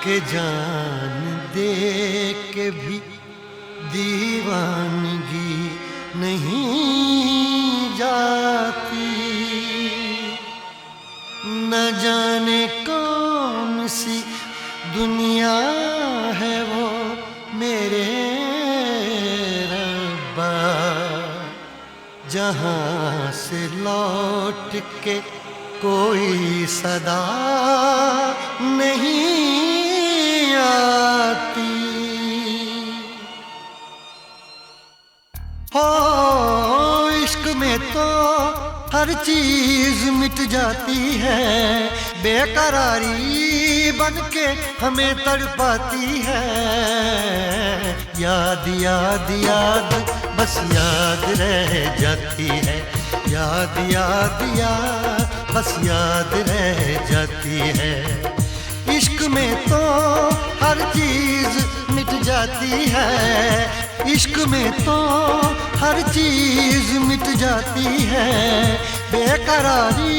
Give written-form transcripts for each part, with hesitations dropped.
के जान दे के भी दीवानगी नहीं जाती। न जाने कौन सी दुनिया है वो मेरे रब्बा, जहाँ से लौट के कोई सदा नहीं आती। हो इश्क में तो हर चीज मिट जाती है, बेकरारी बन के हमें तड़पाती है। याद याद याद बस याद रह जाती है, याद याद याद बस याद रह जाती है। इश्क में तो हर चीज मिट जाती है, इश्क में तो हर चीज मिट जाती है। बेकरारी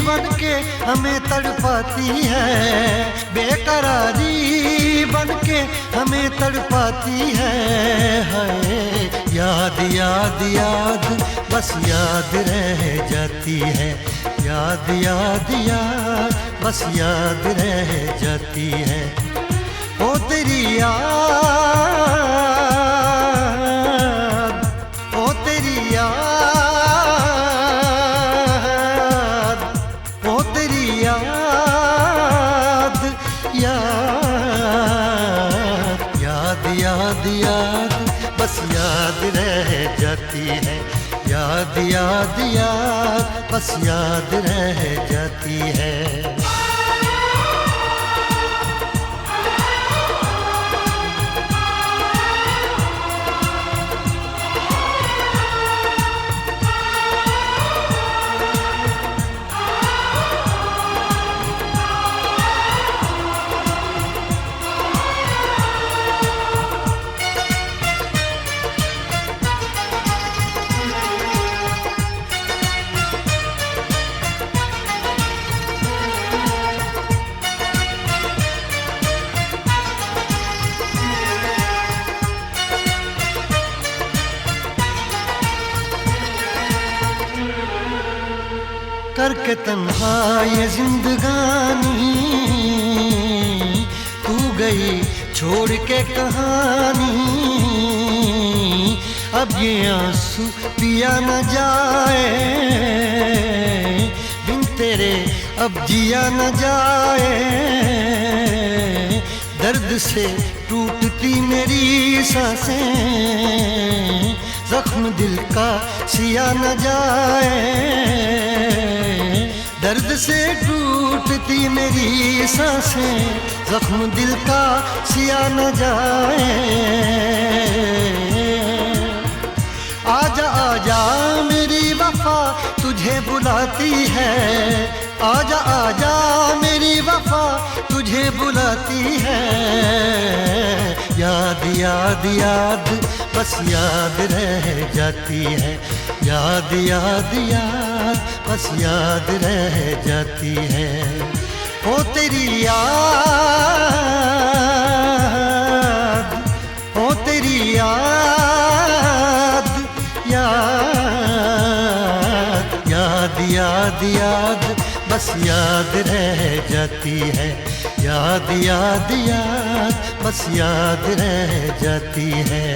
बन के हमें तड़पाती है, बेकरारी बन के हमें तड़पाती है। हाय याद याद याद बस याद रह जाती है, याद याद याद बस याद रह जाती है। ओ तेरी याद, ओ तेरी याद, ओ तेरी याद, याद याद याद याद बस याद रह जाती है, याद याद याद बस याद रह जाती है। करके तन्हा ये जिंदगानी तू गई छोड़ के कहानी। अब ये आंसू पिया न जाए बिन तेरे, अब जिया न जाए। दर्द से टूटती मेरी सांसें, जख्म दिल का सिया न जाए। दर्द से टूटती मेरी सांसें, जख्म दिल का सिया न जाए। आजा आजा मेरी वफा तुझे बुलाती है, आजा आजा मेरी वफा तुझे बुलाती है। याद याद याद बस याद रह जाती है, याद याद याद बस याद रह जाती है। ओ तेरी याद, ओ तेरी याद, याद याद याद याद बस याद रह जाती है, याद याद याद बस याद रह जाती है।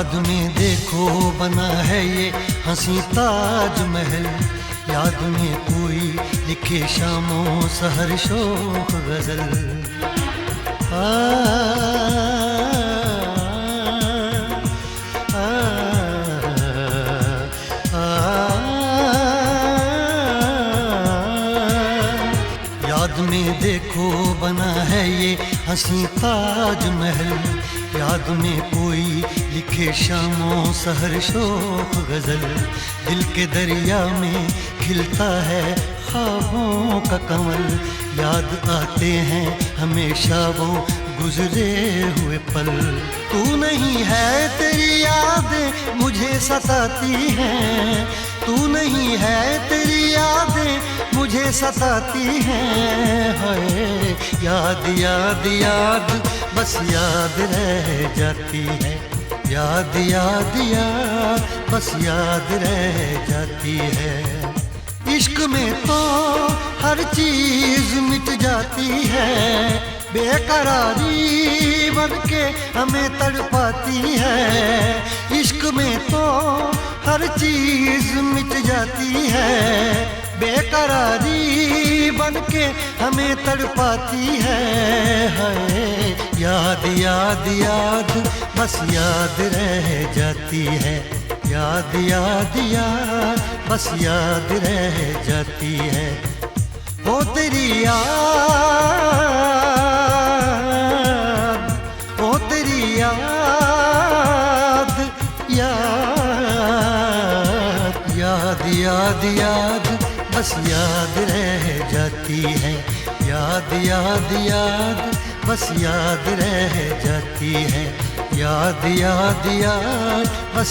याद में देखो बना है ये हंसी ताजमहल, याद में कोई लिखे शामों सहर शोख गजल। आ, आ, आ, याद में देखो बना है ये हंसी ताजमहल, याद में कोई लिखे शामों सहर शोख गजल। दिल के दरिया में खिलता है ख्वाबों का कमल, याद आते हैं हमेशा वो गुजरे हुए पल। तू नहीं है तेरी यादें मुझे सताती हैं, तू नहीं है तेरी यादें मुझे सताती हैं। हाय याद याद याद बस याद रह जाती है, याद याद याद बस याद रह जाती है। इश्क में तो हर चीज मिट जाती है, बेकरारी बन के हमें तड़पाती है। इश्क में तो हर चीज मिट जाती है, बेकरारी बन के हमें तड़पाती है। हाय याद याद याद बस याद रह जाती है, याद याद याद बस याद रह जाती है। ओ तेरी याद, ओ तेरी याद, याद याद याद याद बस याद रह जाती है, याद याद याद बस याद रह जाती है, याद याद याद बस